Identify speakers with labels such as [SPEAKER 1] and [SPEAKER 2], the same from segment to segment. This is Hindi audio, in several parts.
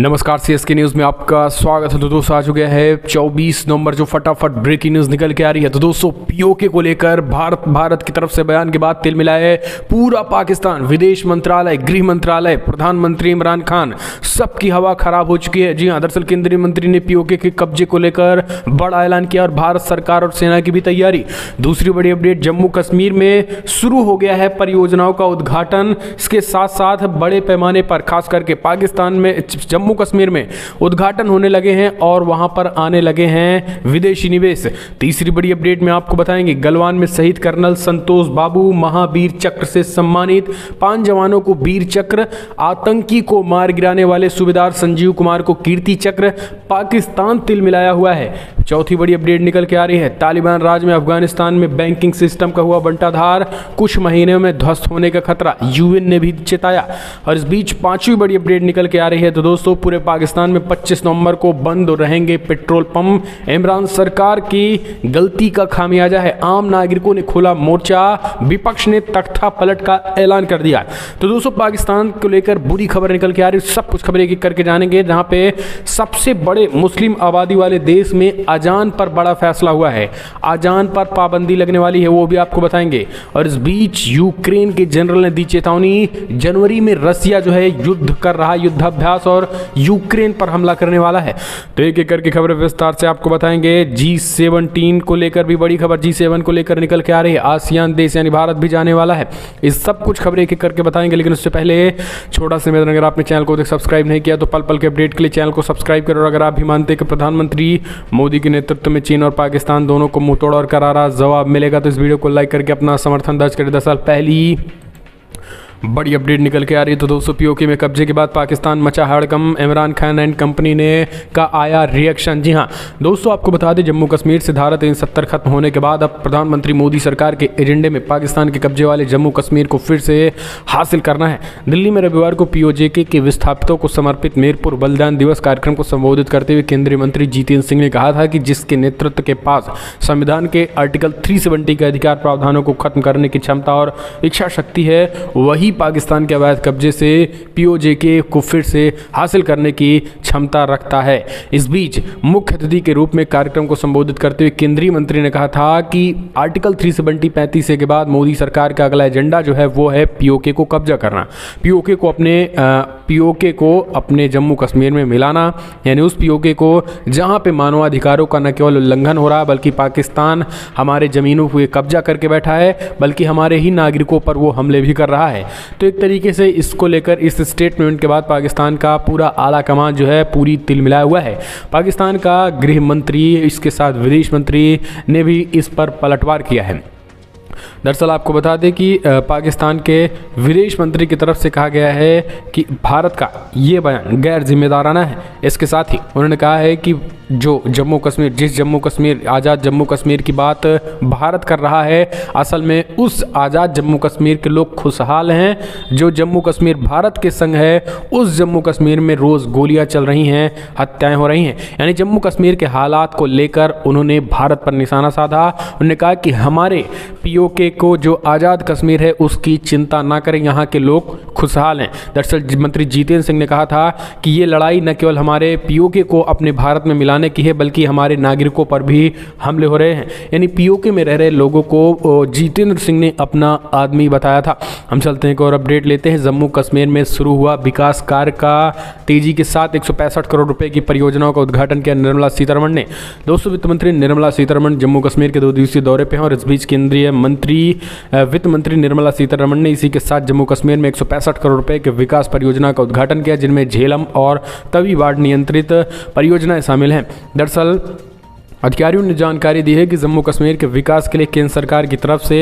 [SPEAKER 1] नमस्कार, सीएसके न्यूज़ में आपका स्वागत है। तो दोस्तों, आ चुके हैं 24 नवंबर, जो फटाफट ब्रेकिंग न्यूज़ निकल के आ रही है। तो दोस्तों, पीओके को लेकर भारत की तरफ से बयान के बाद तिल मिला है पूरा पाकिस्तान। विदेश मंत्रालय, गृह मंत्रालय, प्रधानमंत्री इमरान खान, सबकी हवा खराब हो चुकी है। जी हाँ, दरअसल केंद्रीय मंत्री ने पीओके के कब्जे को लेकर बड़ा ऐलान किया और भारत सरकार और सेना की भी तैयारी। दूसरी बड़ी अपडेट, जम्मू कश्मीर में शुरू हो गया है परियोजनाओं का उद्घाटन। इसके साथ साथ बड़े पैमाने पर, खास करके पाकिस्तान में, जम्मू कश्मीर में उद्घाटन होने लगे हैं और वहां पर आने लगे हैं विदेशी निवेश। तीसरी बड़ी अपडेट में आपको बताएंगे, गलवान में शहीद कर्नल संतोष बाबू महावीर चक्र से सम्मानित, 5 जवानों को वीर चक्र, आतंकी को मार गिराने वाले सूबेदार संजीव कुमार को कीर्ति चक्र। पाकिस्तान तिल मिलाया हुआ है। चौथी बड़ी अपडेट निकल के आ रही है, तालिबान राज में अफगानिस्तान में बैंकिंग सिस्टम का हुआ बंटाधार, कुछ महीनों में ध्वस्त होने का खतरा, यूएन ने भी चेताया। और इस बीच पांचवी बड़ी अपडेट निकल के आ रही है। तो दोस्तों, पूरे पाकिस्तान में 25 नवंबर को बंद रहेंगे पेट्रोल पंप। इमरान सरकार की गलती का खामियाजा है। आम नागरिकों ने खोला मोर्चा, विपक्ष ने तख्ता पलट का ऐलान कर दिया। तो दोस्तों, पाकिस्तान को लेकर बुरी खबर निकल के आ रही है। सब कुछ खबरें एक एक करके जानेंगे। जहां पे सबसे बड़े मुस्लिम आबादी वाले देश में अजान पर बड़ा फैसला हुआ है। अजान पर पाबंदी लगने वाली है, वो भी आपको बताएंगे। और इस बीच यूक्रेन के जनरल ने दी चेतावनी, जनवरी में रसिया जो है युद्ध कर रहा, युद्धाभ्यास और यूक्रेन पर हमला करने वाला है। तो एक एक करके खबरें विस्तार से आपको बताएंगे। G17 को लेकर भी बड़ी खबर G7 को लेकर निकल के आ रही है। आसियान देश यानी भारत भी जाने वाला है। इस सब कुछ खबरें एक एक करके बताएंगे, लेकिन उससे पहले छोटा सा निवेदन, अगर आपने चैनल को सब्सक्राइब नहीं किया तो पल पल के अपडेट के लिए चैनल को सब्सक्राइब करो। और अगर आप भी मानते हैं कि प्रधानमंत्री मोदी के नेतृत्व में चीन और पाकिस्तान दोनों को मुंहतोड़ और करारा जवाब मिलेगा, तो इस वीडियो को लाइक करके अपना समर्थन दर्ज करें। 10 साल पहली बड़ी अपडेट निकल के आ रही है। तो दोस्तों, पीओके में कब्जे के बाद पाकिस्तान मचा हड़कंप, इमरान खान एंड कंपनी ने का आया रिएक्शन। जी हाँ दोस्तों, आपको बता दें, जम्मू कश्मीर से धारा 370 खत्म होने के बाद अब प्रधानमंत्री मोदी सरकार के एजेंडे में पाकिस्तान के कब्जे वाले जम्मू कश्मीर को फिर से हासिल करना है। दिल्ली में रविवार को पीओजेके के विस्थापितों को समर्पित मीरपुर बलिदान दिवस कार्यक्रम को संबोधित करते हुए केंद्रीय मंत्री जितेंद्र सिंह ने कहा था कि जिसके नेतृत्व के पास संविधान के आर्टिकल 370 के अधिकार प्रावधानों को खत्म करने की क्षमता और इच्छा शक्ति है, वही पाकिस्तान के अवैध कब्जे से पीओजेके को फिर से हासिल करने की क्षमता रखता है। इस बीच मुख्य अतिथि के रूप में कार्यक्रम को संबोधित करते हुए केंद्रीय मंत्री ने कहा था कि आर्टिकल 370 के बाद मोदी सरकार का अगला एजेंडा जो है वो है पीओके को कब्जा करना, पीओके को अपने जम्मू कश्मीर में मिलाना, यानी उस पीओके को जहां पे मानवाधिकारों का न केवल उल्लंघन हो रहा है, बल्कि पाकिस्तान हमारे जमीनों को कब्जा करके बैठा है, बल्कि हमारे ही नागरिकों पर वो हमले भी कर रहा है। तो एक तरीके से इसको लेकर इस स्टेटमेंट के बाद पाकिस्तान का पूरा आला कमान जो है पूरी तिल मिलाया हुआ है। पाकिस्तान का गृह मंत्री, इसके साथ विदेश मंत्री ने भी इस पर पलटवार किया है। दरअसल आपको बता दें कि पाकिस्तान के विदेश मंत्री की तरफ से कहा गया है कि भारत का ये बयान गैर जिम्मेदाराना है। इसके साथ ही उन्होंने कहा है कि जो जम्मू कश्मीर आज़ाद जम्मू कश्मीर की बात भारत कर रहा है, असल में उस आज़ाद जम्मू कश्मीर के लोग खुशहाल हैं। जो जम्मू कश्मीर भारत के संग है, उस जम्मू कश्मीर में रोज़ गोलियां चल रही हैं, हत्याएं हो रही हैं। यानी जम्मू कश्मीर के हालात को लेकर उन्होंने भारत पर निशाना साधा। उन्होंने कहा कि हमारे पीओके को जो आज़ाद कश्मीर है उसकी चिंता ना करें, यहाँ के लोग खुशहाल हैं। दरअसल मंत्री जितेंद्र सिंह ने कहा था कि ये लड़ाई न केवल हमारे पीओके को अपने भारत में मिलाने की है, बल्कि हमारे नागरिकों पर भी हमले हो रहे हैं। यानी पीओके में रह रहे लोगों को जितेंद्र सिंह ने अपना आदमी बताया था। हम चलते हैं एक और अपडेट लेते हैं। जम्मू कश्मीर में शुरू हुआ विकास कार्य का तेजी के साथ 165 करोड़ रुपए की परियोजनाओं का उद्घाटन किया निर्मला सीतारमण ने। दोस्तों, वित्त मंत्री निर्मला सीतारमण जम्मू कश्मीर के 2 दिवसीय दौरे पे हैं और इस बीच केंद्रीय वित्त मंत्री निर्मला सीतारमण ने इसी के साथ जम्मू कश्मीर में 165 करोड़ रुपए के विकास परियोजना का उद्घाटन किया, जिनमें झेलम और तवी बाढ़ नियंत्रित परियोजनाएं शामिल हैं। दरअसल अधिकारियों ने जानकारी दी है कि जम्मू कश्मीर के विकास के लिए केंद्र सरकार की तरफ से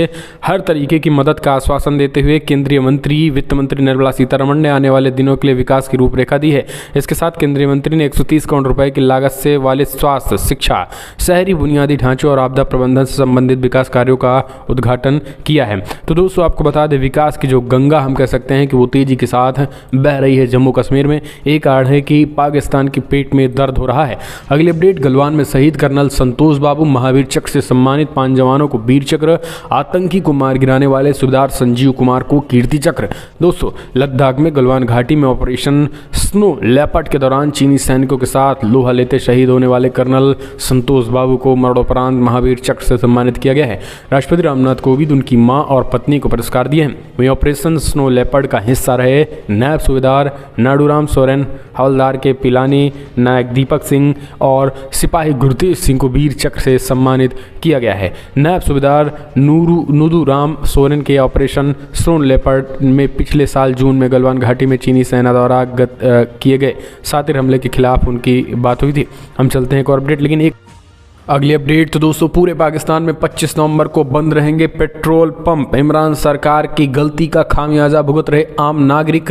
[SPEAKER 1] हर तरीके की मदद का आश्वासन देते हुए केंद्रीय मंत्री वित्त मंत्री निर्मला सीतारमण ने आने वाले दिनों के लिए विकास की रूपरेखा दी है। इसके साथ केंद्रीय मंत्री ने 130 करोड़ रुपए की लागत से वाले स्वास्थ्य, शिक्षा, शहरी बुनियादी ढांचे और आपदा प्रबंधन से संबंधित विकास कार्यों का उद्घाटन किया है। तो दोस्तों, आपको बता दें, विकास की जो गंगा हम कह सकते हैं कि वो तेजी के साथ बह रही है जम्मू कश्मीर में। एक आड़ है कि पाकिस्तान के पेट में दर्द हो रहा है। अगली अपडेट, गलवान में शहीद कर्नल संतोष बाबू महावीर चक्र से सम्मानित, 5 जवानों को वीर चक्र, आतंकी को मार गिराने वाले सूबेदार संजीव कुमार को कीर्ति चक्र। दोस्तों, लद्दाख में गलवान घाटी में ऑपरेशन स्नो लेपर्ड के दौरान चीनी सैनिकों के साथ लोहा लेते शहीद होने वाले कर्नल संतोष बाबू को मरणोपरांत महावीर चक्र से सम्मानित किया गया है। राष्ट्रपति रामनाथ कोविंद उनकी मां और पत्नी को पुरस्कार दिए हैं। वहीं ऑपरेशन स्नो लेपर्ड का हिस्सा रहे नायब सूबेदार नाडूराम सोरेन, हवलदार के पिलानी नायक दीपक सिंह और सिपाही गुरतेज सिंह को वीर चक्र से सम्मानित किया गया है। नायब सूबेदार नूदूराम सोरेन के ऑपरेशन स्नो लेपर्ड में पिछले साल जून में गलवान घाटी में चीनी सेना द्वारा किए गए शातिर हमले के खिलाफ उनकी बात हुई थी। हम चलते हैं एक और अपडेट, लेकिन एक अगली अपडेट। तो दोस्तों, पूरे पाकिस्तान में 25 नवंबर को बंद रहेंगे पेट्रोल पंप। इमरान सरकार की गलती का खामियाजा भुगत रहे आम नागरिक।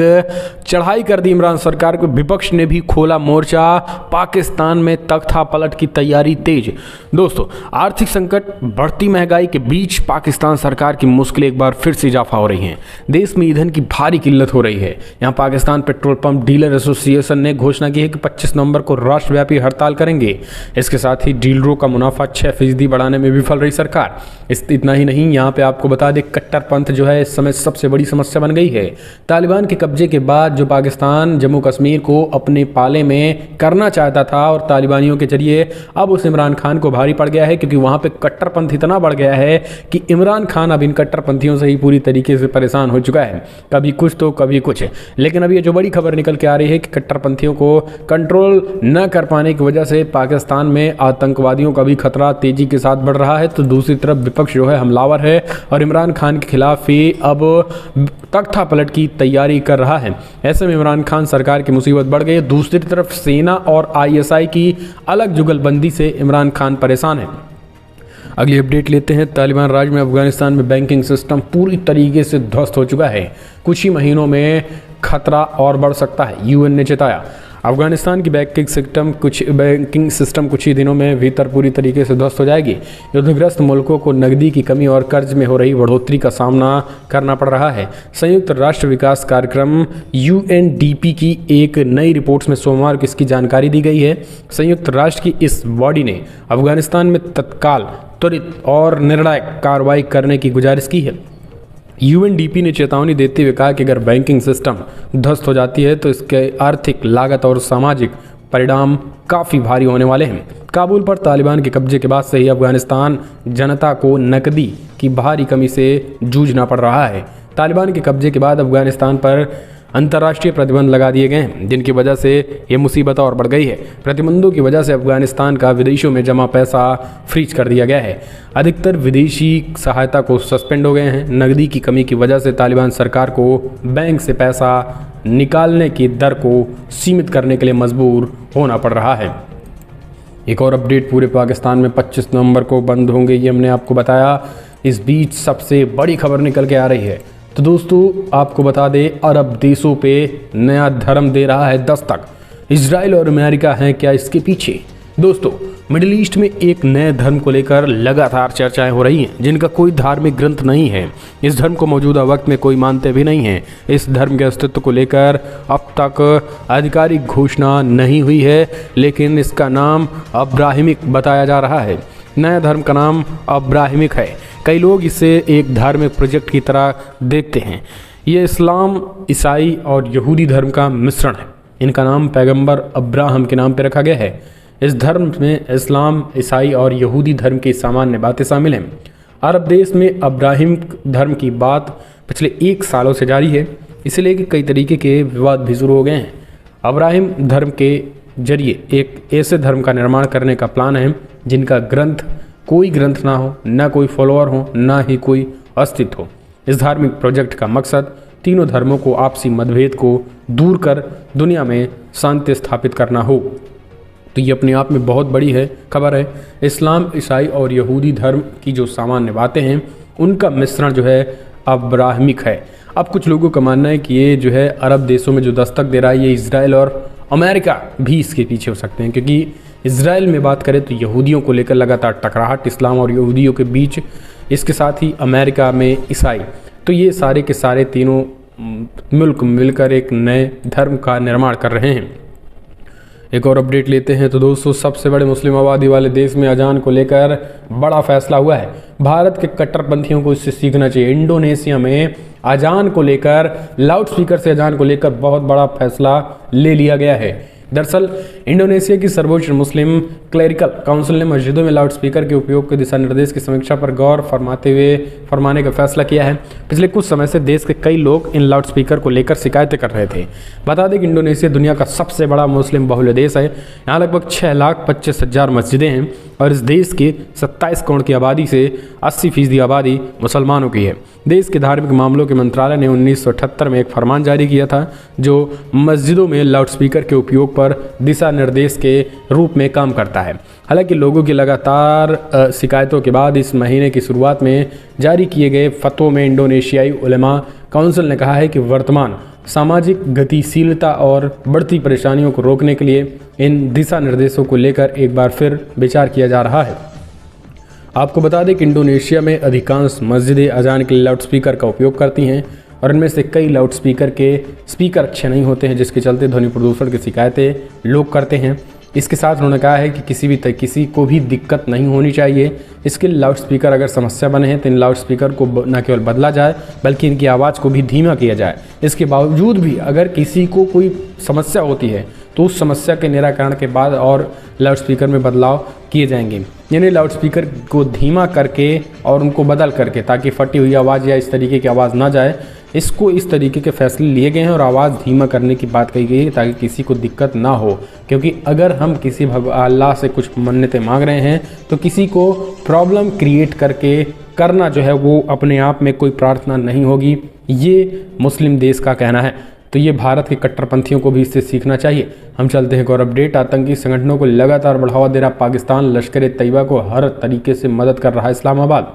[SPEAKER 1] चढ़ाई कर दी इमरान सरकार को, विपक्ष ने भी खोला मोर्चा। पाकिस्तान में तख्ता पलट की तैयारी तेज। दोस्तों, आर्थिक संकट, बढ़ती महंगाई के बीच पाकिस्तान सरकार की मुश्किलें एक बार फिर से इजाफा हो रही हैं। देश में ईंधन की भारी किल्लत हो रही है। यहाँ Pakistan petrol pump dealer association ने घोषणा की है कि 25 नवंबर को राष्ट्रव्यापी हड़ताल करेंगे। इसके साथ ही डीलरों का मुनाफा 6% बढ़ाने में विफल रही सरकार। इतना ही नहीं, यहाँ पे आपको बता दें, कट्टरपंथ जो है इस समय सबसे बड़ी समस्या बन गई है। तालिबान के कब्जे के बाद जो पाकिस्तान जम्मू कश्मीर को अपने पाले में करना चाहता था और तालिबानियों के जरिए, अब उस इमरान खान को भारी पड़ गया है, क्योंकि वहाँ पे कट्टरपंथ इतना बढ़ गया है कि इमरान खान अब इन कट्टरपंथियों से ही पूरी तरीके से परेशान हो चुका है। कभी कुछ तो कभी कुछ। लेकिन अब ये जो बड़ी खबर निकल के आ रही है कि कट्टरपंथियों को कंट्रोल न कर पाने की वजह से पाकिस्तान में आतंकवादियों का भी खतरा तेजी के साथ बढ़ रहा है, तो दूसरी तरफ विपक्ष जो है हमलावर है और इमरान खान के खिलाफ ही अब तख्ता पलट की तैयारी कर रहा है। ऐसे में इमरान खान सरकार की मुसीबत बढ़ गई है। दूसरी तरफ सेना और आईएसआई की अलग जुगलबंदी से इमरान खान परेशान है। अगली अपडेट लेते हैं। तालिबान राज में अफगानिस्तान में बैंकिंग सिस्टम पूरी तरीके से ध्वस्त हो चुका है। कुछ ही महीनों में खतरा और बढ़ सकता है, यूएन ने चेताया। अफगानिस्तान की बैंकिंग सिस्टम कुछ ही दिनों में भीतर पूरी तरीके से ध्वस्त हो जाएगी। युद्धग्रस्त मुल्कों को नकदी की कमी और कर्ज में हो रही बढ़ोतरी का सामना करना पड़ रहा है। संयुक्त राष्ट्र विकास कार्यक्रम यूएनडीपी की एक नई रिपोर्ट में सोमवार को इसकी जानकारी दी गई है। संयुक्त राष्ट्र की इस बॉडी ने अफगानिस्तान में तत्काल, त्वरित और निर्णायक कार्रवाई करने की गुजारिश की है। यूएनडीपी ने चेतावनी देते हुए कहा कि अगर बैंकिंग सिस्टम ध्वस्त हो जाती है तो इसके आर्थिक, लागत और सामाजिक परिणाम काफ़ी भारी होने वाले हैं। काबुल पर तालिबान के कब्जे के बाद से ही अफगानिस्तान जनता को नकदी की भारी कमी से जूझना पड़ रहा है। तालिबान के कब्जे के बाद अफगानिस्तान पर अंतर्राष्ट्रीय प्रतिबंध लगा दिए गए हैं, जिनकी वजह से ये मुसीबत और बढ़ गई है। प्रतिबंधों की वजह से अफगानिस्तान का विदेशों में जमा पैसा फ्रीज कर दिया गया है। अधिकतर विदेशी सहायता को सस्पेंड हो गए हैं। नकदी की कमी की वजह से तालिबान सरकार को बैंक से पैसा निकालने की दर को सीमित करने के लिए मजबूर होना पड़ रहा है। एक और अपडेट, पूरे पाकिस्तान में 25 नवंबर को बंद होंगे, ये हमने आपको बताया। इस बीच सबसे बड़ी खबर निकल के आ रही है। तो दोस्तों, आपको बता दें, अरब देशों पे नया धर्म दे रहा है दस्तक। इजराइल और अमेरिका हैं क्या इसके पीछे? दोस्तों, मिडिल ईस्ट में एक नए धर्म को लेकर लगातार चर्चाएं हो रही हैं, जिनका कोई धार्मिक ग्रंथ नहीं है। इस धर्म को मौजूदा वक्त में कोई मानते भी नहीं है। इस धर्म के अस्तित्व को लेकर अब तक आधिकारिक घोषणा नहीं हुई है, लेकिन इसका नाम अब्राहिमिक बताया जा रहा है। नया धर्म का नाम अब्राहिमिक है। कई लोग इसे एक धार्मिक प्रोजेक्ट की तरह देखते हैं। ये इस्लाम, ईसाई और यहूदी धर्म का मिश्रण है। इनका नाम पैगंबर अब्राहम के नाम पर रखा गया है। इस धर्म में इस्लाम, ईसाई और यहूदी धर्म की सामान्य बातें शामिल हैं। अरब देश में अब्राहिम धर्म की बात पिछले 1 सालों से जारी है, इसलिए कि कई तरीके के विवाद भी शुरू हो गए हैं। अब्राहिम धर्म के जरिए एक ऐसे धर्म का निर्माण करने का प्लान है जिनका कोई ग्रंथ ना हो, ना कोई फॉलोअर हो, ना ही कोई अस्तित्व हो। इस धार्मिक प्रोजेक्ट का मकसद तीनों धर्मों को आपसी मतभेद को दूर कर दुनिया में शांति स्थापित करना हो। तो ये अपने आप में बहुत बड़ी खबर है। इस्लाम, ईसाई और यहूदी धर्म की जो सामान्य बातें हैं, उनका मिश्रण जो है अब्राहमिक है। अब कुछ लोगों का मानना है कि ये जो है अरब देशों में जो दस्तक दे रहा है, ये इजराइल और अमेरिका भी इसके पीछे हो सकते हैं, क्योंकि इजराइल में बात करें तो यहूदियों को लेकर लगातार टकराहट इस्लाम और यहूदियों के बीच, इसके साथ ही अमेरिका में ईसाई, तो ये सारे के सारे तीनों मुल्क मिलकर एक नए धर्म का निर्माण कर रहे हैं। एक और अपडेट लेते हैं तो दोस्तों, सबसे बड़े मुस्लिम आबादी वाले देश में अजान को लेकर बड़ा फैसला हुआ है। भारत के कट्टरपंथियों को इससे सीखना चाहिए। इंडोनेशिया में अजान को लेकर, लाउडस्पीकर से अजान को लेकर बहुत बड़ा फैसला ले लिया गया है। दरअसल इंडोनेशिया की सर्वोच्च मुस्लिम क्लेरिकल काउंसिल ने मस्जिदों में लाउडस्पीकर के उपयोग के दिशा निर्देश की समीक्षा पर गौर फरमाने का फैसला किया है। पिछले कुछ समय से देश के कई लोग इन लाउडस्पीकर को लेकर शिकायतें कर रहे थे। बता दें कि इंडोनेशिया दुनिया का सबसे बड़ा मुस्लिम बहुल देश है। यहाँ लगभग 6,25,000 मस्जिदें हैं और इस देश की 27 करोड़ की आबादी से 80% आबादी मुसलमानों की है। देश के धार्मिक मामलों के मंत्रालय ने 1978 में एक फरमान जारी किया था जो मस्जिदों में लाउडस्पीकर के उपयोग पर दिशा निर्देश के रूप में काम करता है। हालांकि लोगों की लगातार शिकायतों के बाद इस महीने की शुरुआत में जारी किए गए फतवों में इंडोनेशियाई उलेमा काउंसिल ने कहा है कि वर्तमान सामाजिक गतिशीलता और बढ़ती परेशानियों को रोकने के लिए इन दिशा निर्देशों को लेकर एक बार फिर विचार किया जा रहा है। आपको बता दें कि इंडोनेशिया में अधिकांश मस्जिदें अजान के लिए लाउडस्पीकर का उपयोग करती हैं और इनमें से कई लाउडस्पीकर के स्पीकर अच्छे नहीं होते हैं, जिसके चलते ध्वनि प्रदूषण की शिकायतें लोग करते हैं। इसके साथ उन्होंने कहा है कि किसी को भी दिक्कत नहीं होनी चाहिए। इसके लाउडस्पीकर अगर समस्या बने हैं तो इन लाउडस्पीकर को न केवल बदला जाए बल्कि इनकी आवाज़ को भी धीमा किया जाए। इसके बावजूद भी अगर किसी को कोई समस्या होती है तो उस समस्या के निराकरण के बाद और लाउडस्पीकर में बदलाव किए जाएंगे, यानी लाउडस्पीकर को धीमा करके और उनको बदल करके, ताकि फटी हुई आवाज़ या इस तरीके की आवाज़ ना जाए। इसको इस तरीके के फैसले लिए गए हैं और आवाज़ धीमा करने की बात कही गई है ताकि किसी को दिक्कत ना हो। क्योंकि अगर हम किसी अल्लाह से कुछ मन्नतें मांग रहे हैं तो किसी को प्रॉब्लम क्रिएट करके करना जो है वो अपने आप में कोई प्रार्थना नहीं होगी, ये मुस्लिम देश का कहना है। तो ये भारत के कट्टरपंथियों को भी इससे सीखना चाहिए। हम चलते हैं एक और अपडेट। आतंकी संगठनों को लगातार बढ़ावा दे रहा पाकिस्तान, लश्कर-ए-तैयबा को हर तरीके से मदद कर रहा है इस्लामाबाद।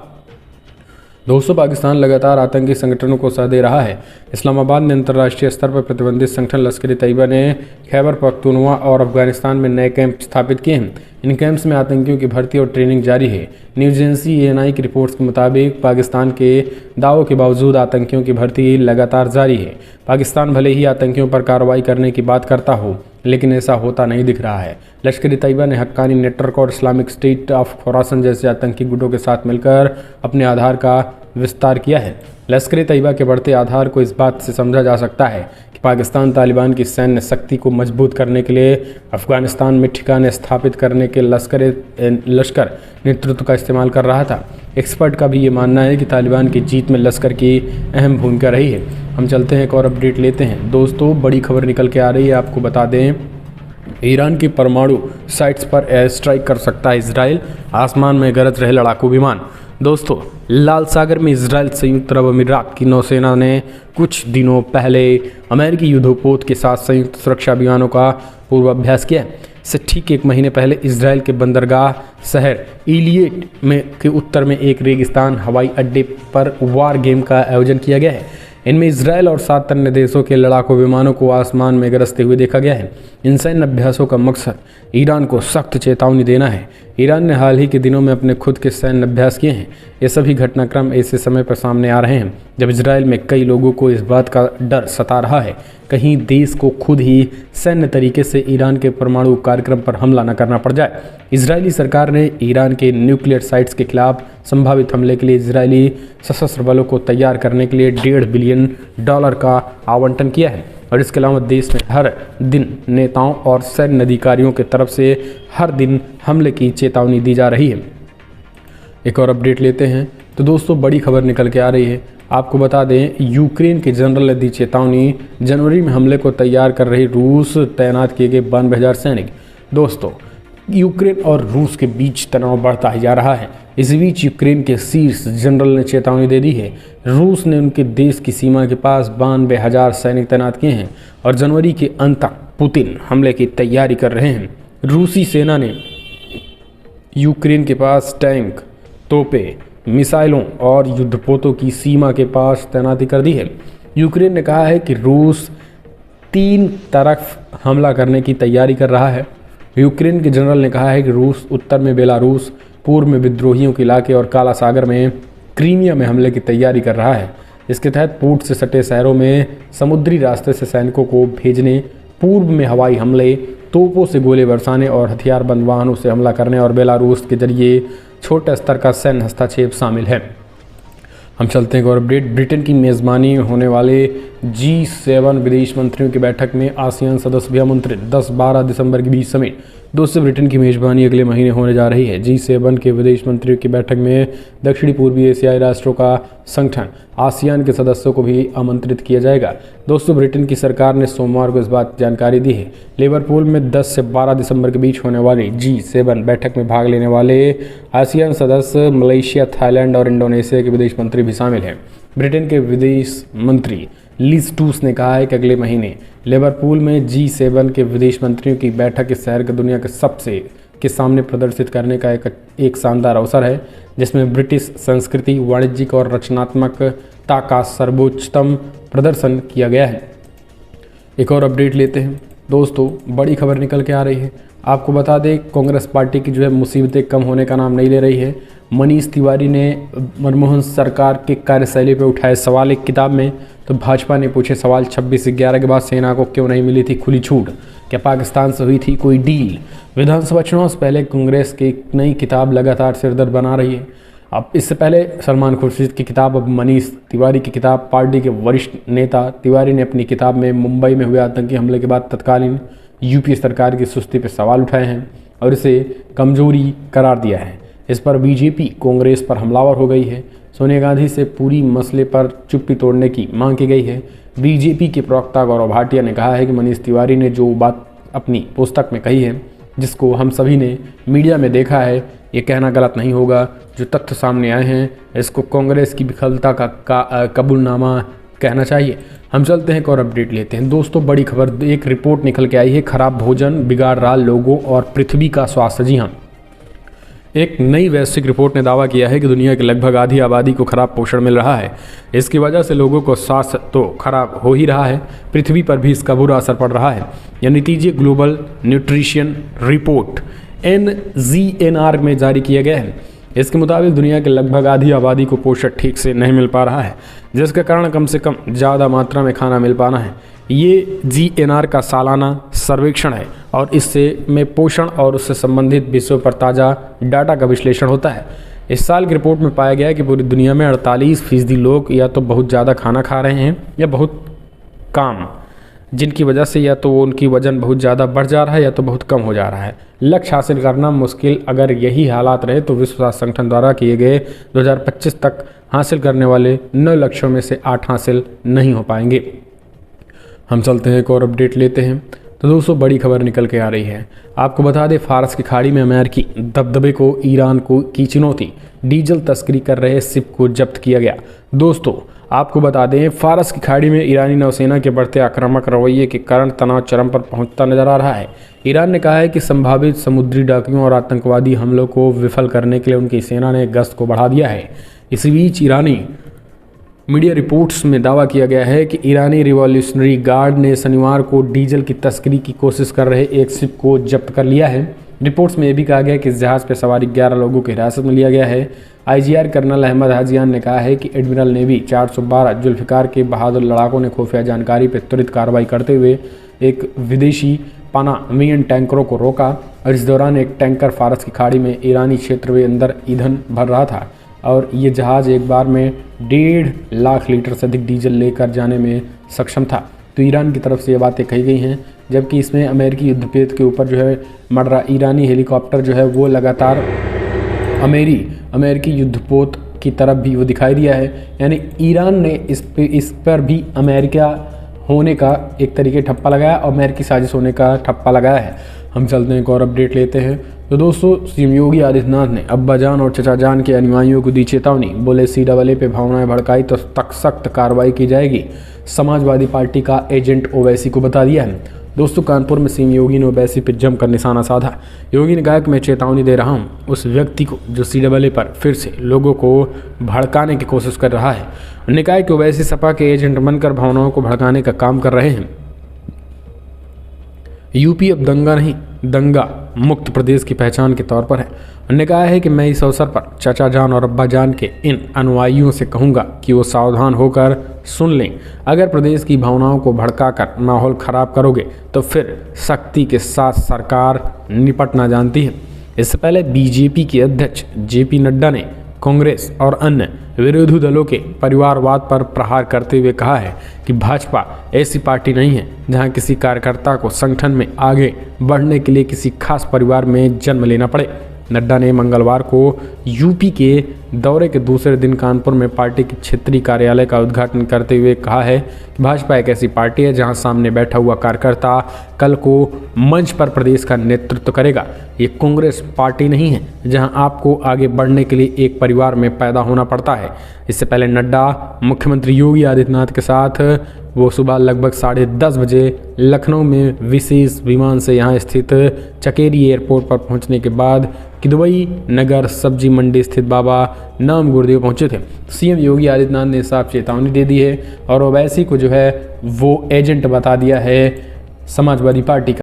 [SPEAKER 1] दोस्तों, पाकिस्तान लगातार आतंकी संगठनों को साथ दे रहा है। इस्लामाबाद में अंतर्राष्ट्रीय स्तर पर प्रतिबंधित संगठन लश्कर-ए-तैयबा ने खैबर पख्तूनख्वा और अफगानिस्तान में नए कैंप स्थापित किए हैं। इन कैंप्स में आतंकियों की भर्ती और ट्रेनिंग जारी है। न्यूज एजेंसी ANI की रिपोर्ट्स के मुताबिक पाकिस्तान के दावों के बावजूद आतंकियों की भर्ती लगातार जारी है। पाकिस्तान भले ही आतंकियों पर कार्रवाई करने की बात करता हो, लेकिन ऐसा होता नहीं दिख रहा है। लश्कर-ए-तैयबा ने हक्कानी नेटवर्क और इस्लामिक स्टेट ऑफ खोरासन जैसे आतंकी गुटों के साथ मिलकर अपने आधार का विस्तार किया है। लश्कर-ए-तैयबा के बढ़ते आधार को इस बात से समझा जा सकता है कि पाकिस्तान तालिबान की सैन्य शक्ति को मजबूत करने के लिए अफगानिस्तान में ठिकाने स्थापित करने के लश्कर नेतृत्व का इस्तेमाल कर रहा था। एक्सपर्ट का भी ये मानना है कि तालिबान की जीत में लश्कर की अहम भूमिका रही है। हम चलते हैं एक और अपडेट लेते हैं। दोस्तों, बड़ी खबर निकल के आ रही है, आपको बता दें ईरान की परमाणु साइट्स पर एयर स्ट्राइक कर सकता है इजराइल, आसमान में गरज रहे लड़ाकू विमान। दोस्तों, लाल सागर में इजराइल संयुक्त अरब अमीरात की नौसेना ने कुछ दिनों पहले अमेरिकी युद्धपोत के साथ संयुक्त सुरक्षा अभियानों का पूर्वाभ्यास किया है। इससे ठीक एक महीने पहले इजराइल के बंदरगाह शहर इलियट में के उत्तर में एक रेगिस्तान हवाई अड्डे पर वार गेम का आयोजन किया गया है। इनमें इजराइल और 7 अन्य देशों के लड़ाकू विमानों को आसमान में गरजते हुए देखा गया है। इन सैन्य अभ्यासों का मकसद ईरान को सख्त चेतावनी देना है। ईरान ने हाल ही के दिनों में अपने खुद के सैन्य अभ्यास किए हैं। ये सभी घटनाक्रम ऐसे समय पर सामने आ रहे हैं जब इजराइल में कई लोगों को इस बात का डर सता रहा है कहीं देश को खुद ही सैन्य तरीके से ईरान के परमाणु कार्यक्रम पर हमला न करना पड़ जाए। इजरायली सरकार ने ईरान के न्यूक्लियर साइट्स के खिलाफ संभावित हमले के लिए इजरायली सशस्त्र बलों को तैयार करने के लिए $1.5 बिलियन का आवंटन किया है। और इसके अलावा देश में हर दिन नेताओं और सैन्य अधिकारियों की तरफ से हर दिन हमले की चेतावनी दी जा रही है। एक और अपडेट लेते हैं तो दोस्तों, बड़ी खबर निकल के आ रही है। आपको बता दें, यूक्रेन के जनरल ने दी चेतावनी, जनवरी में हमले को तैयार कर रही रूस, तैनात किए गए 92,000 सैनिक। दोस्तों, यूक्रेन और रूस के बीच तनाव बढ़ता ही जा रहा है। इस बीच यूक्रेन के शीर्ष जनरल ने चेतावनी दे दी है। रूस ने उनके देश की सीमा के पास 92,000 सैनिक तैनात किए हैं और जनवरी के अंत तक पुतिन हमले की तैयारी कर रहे हैं। रूसी सेना ने यूक्रेन के पास टैंक, तोपें, मिसाइलों और युद्धपोतों की सीमा के पास तैनाती कर दी है। यूक्रेन ने कहा है कि रूस 3 तरफ हमला करने की तैयारी कर रहा है। यूक्रेन के जनरल ने कहा है कि रूस उत्तर में बेलारूस, पूर्व में विद्रोहियों के इलाके और काला सागर में क्रीमिया में हमले की तैयारी कर रहा है। इसके तहत पोर्ट से सटे शहरों में समुद्री रास्ते से सैनिकों को भेजने, पूर्व में हवाई हमले, तोपों से गोले बरसाने और हथियारबंद वाहनों से हमला करने और बेलारूस के जरिए छोटे स्तर का सैन्य हस्तक्षेप शामिल है। हम चलते हैं गौरव अपडेट। ब्रिटेन की मेज़बानी होने वाले G7 विदेश मंत्रियों की बैठक में आसियान सदस्य भी आमंत्रित। 10-12 दिसंबर के बीच समेत दोस्तों ब्रिटेन की मेज़बानी अगले महीने होने जा रही है। G7 के विदेश मंत्रियों की बैठक में दक्षिणी पूर्वी एशियाई राष्ट्रों का संगठन आसियान के सदस्यों को भी आमंत्रित किया जाएगा। दोस्तों ब्रिटेन की सरकार ने सोमवार को इस बात की जानकारी दी है। लिवरपूल में 10 से 12 दिसंबर के बीच होने वाली G7 बैठक में भाग लेने वाले आसियान सदस्य मलेशिया, थाईलैंड और इंडोनेशिया के विदेश मंत्री भी शामिल हैं। ब्रिटेन के विदेश मंत्री लिज ट्रूस ने कहा है कि अगले महीने लिवरपूल में G7 के विदेश मंत्रियों की बैठक इस शहर को दुनिया के सामने प्रदर्शित करने का एक शानदार अवसर है, जिसमें ब्रिटिश संस्कृति, वाणिज्यिक और रचनात्मकता का सर्वोच्चतम प्रदर्शन किया गया है। एक और अपडेट लेते हैं दोस्तों, बड़ी खबर निकल के आ रही है। आपको बता दें, कांग्रेस पार्टी की जो है मुसीबतें कम होने का नाम नहीं ले रही है। मनीष तिवारी ने मनमोहन सरकार के कार्यशैली पर उठाए सवाल एक किताब में, तो भाजपा ने पूछे सवाल 26/11 के बाद सेना को क्यों नहीं मिली थी खुली छूट, क्या पाकिस्तान से हुई थी कोई डील। विधानसभा चुनाव से पहले कांग्रेस की नई किताब लगातार सिरदर्द बना रही है। अब इससे पहले सलमान खुर्शीद की किताब, अब मनीष तिवारी की किताब। पार्टी के वरिष्ठ नेता तिवारी ने अपनी किताब में मुंबई में हुए आतंकी हमले के बाद तत्कालीन यूपीए सरकार की सुस्ती पर सवाल उठाए हैं और इसे कमजोरी करार दिया है। इस पर बीजेपी कांग्रेस पर हमलावर हो गई है। सोनिया गांधी से पूरी मसले पर चुप्पी तोड़ने की मांग की गई है। बीजेपी के प्रवक्ता गौरव भाटिया ने कहा है कि मनीष तिवारी ने जो बात अपनी पुस्तक में कही है, जिसको हम सभी ने मीडिया में देखा है, ये कहना गलत नहीं होगा। जो तथ्य सामने आए हैं इसको कांग्रेस की विफलता का कबूलनामा कहना चाहिए। हम चलते हैं और अपडेट लेते हैं दोस्तों। बड़ी खबर, एक रिपोर्ट निकल के आई है। खराब भोजन बिगाड़ रहा लोगों और पृथ्वी का स्वास्थ्य। जी हाँ, एक नई वैश्विक रिपोर्ट ने दावा किया है कि दुनिया की लगभग आधी आबादी को खराब पोषण मिल रहा है। इसकी वजह से लोगों को स्वास्थ्य तो खराब हो ही रहा है, पृथ्वी पर भी इसका बुरा असर पड़ रहा है। यह नतीजे ग्लोबल न्यूट्रिशन रिपोर्ट NGNR में जारी किया गया है। इसके मुताबिक दुनिया के लगभग आधी आबादी को पोषण ठीक से नहीं मिल पा रहा है, जिसके कारण कम से कम ज़्यादा मात्रा में खाना मिल पाना है। ये GNR का सालाना सर्वेक्षण है और इससे में पोषण और उससे संबंधित विषयों पर ताज़ा डाटा का विश्लेषण होता है। इस साल की रिपोर्ट में पाया गया है कि पूरी दुनिया में 48% लोग या तो बहुत ज़्यादा खाना खा रहे हैं या बहुत कम, जिनकी वजह से या तो उनकी वजन बहुत ज़्यादा बढ़ जा रहा है या तो बहुत कम हो जा रहा है। लक्ष्य हासिल करना मुश्किल। अगर यही हालात रहे तो विश्व स्वास्थ्य संगठन द्वारा किए गए 2025 तक हासिल करने वाले 9 लक्ष्यों में से 8 हासिल नहीं हो पाएंगे। हम चलते हैं एक और अपडेट लेते हैं तो दोस्तों, बड़ी खबर निकल के आ रही है। आपको बता दें, फारस की खाड़ी में अमेरिकी दबदबे को ईरान की चुनौती। डीजल तस्करी कर रहे शिप को जब्त किया गया। दोस्तों आपको बता दें, फारस की खाड़ी में ईरानी नौसेना के बढ़ते आक्रामक रवैये के कारण तनाव चरम पर पहुंचता नजर आ रहा है। ईरान ने कहा है कि संभावित समुद्री डाकुओं और आतंकवादी हमलों को विफल करने के लिए उनकी सेना ने गश्त को बढ़ा दिया है। इसी बीच ईरानी मीडिया रिपोर्ट्स में दावा किया गया है कि ईरानी रिवॉल्यूशनरी गार्ड ने शनिवार को डीजल की तस्करी की कोशिश कर रहे एक शिप को जब्त कर लिया है। रिपोर्ट्स में यह भी कहा गया कि इस जहाज पर सवारी 11 लोगों को हिरासत में लिया गया है। IGR कर्नल अहमद हाजियान ने कहा है कि एडमिरल नेवी 412 जुल्फिकार के बहादुर लड़ाकों ने खुफिया जानकारी पर त्वरित कार्रवाई करते हुए एक विदेशी पानामियन टैंकरों को रोका और इस दौरान एक टैंकर फारस की खाड़ी में ईरानी क्षेत्र में अंदर ईंधन भर रहा था और ये जहाज़ एक बार में 1.5 लाख लीटर से अधिक डीजल लेकर जाने में सक्षम था। तो ईरान की तरफ से ये बातें कही गई हैं, जबकि इसमें अमेरिकी युद्धपोत के ऊपर जो है मर रहा ईरानी हेलीकॉप्टर जो है वो लगातार अमेरिकी युद्धपोत की तरफ भी वो दिखाई दिया है। यानी ईरान ने इस पर भी अमेरिका होने का एक तरीके ठप्पा लगाया और अमेरिकी साजिश होने का ठप्पा लगाया है। हम चलते हैं एक और अपडेट लेते हैं तो दोस्तों, सीएम योगी आदित्यनाथ ने अब्बाजान और चचाजान के अनुयायियों को दी चेतावनी। बोले CAA पे भावनाएं भड़काई तो सख्त कार्रवाई की जाएगी। समाजवादी पार्टी का एजेंट ओवैसी को बता दिया है। दोस्तों कानपुर में सीएम योगी ने ओवैसी पर जमकर निशाना साधा। योगी ने कहा कि मैं चेतावनी दे रहा हूं उस व्यक्ति को जो CAA पर फिर से लोगों को भड़काने की कोशिश कर रहा है। उन्होंने कहा कि ओवैसी सपा के एजेंट बनकर भावनाओं को भड़काने का काम कर रहे हैं। यूपी अब दंगा नहीं, दंगा मुक्त प्रदेश की पहचान के तौर पर है। उन्होंने कहा है कि मैं इस अवसर पर चाचा जान और अब्बा जान के इन अनुयायियों से कहूँगा कि वो सावधान होकर सुन लें, अगर प्रदेश की भावनाओं को भड़काकर माहौल खराब करोगे तो फिर सख्ती के साथ सरकार निपटना जानती है। इससे पहले बीजेपी के अध्यक्ष जेपी नड्डा ने कांग्रेस और अन्य विरोधी दलों के परिवारवाद पर प्रहार करते हुए कहा है कि भाजपा ऐसी पार्टी नहीं है जहां किसी कार्यकर्ता को संगठन में आगे बढ़ने के लिए किसी खास परिवार में जन्म लेना पड़े। नड्डा ने मंगलवार को यूपी के दौरे के दूसरे दिन कानपुर में पार्टी के क्षेत्रीय कार्यालय का उद्घाटन करते हुए कहा है कि भाजपा एक ऐसी पार्टी है जहां सामने बैठा हुआ कार्यकर्ता कल को मंच पर प्रदेश का नेतृत्व करेगा। ये कांग्रेस पार्टी नहीं है जहां आपको आगे बढ़ने के लिए एक परिवार में पैदा होना पड़ता है। इससे पहले नड्डा मुख्यमंत्री योगी आदित्यनाथ के साथ वो सुबह लगभग 10:30 बजे लखनऊ में विशेष विमान से यहाँ स्थित चकेरी एयरपोर्ट पर पहुँचने के बाद किदवई नगर सब्जी मंडी स्थित बाबा नाम गुरुदेव पहुँचे थे। सीएम योगी आदित्यनाथ ने साफ चेतावनी दे दी है और ओवैसी को जो है वो एजेंट बता दिया है समाजवादी पार्टी का।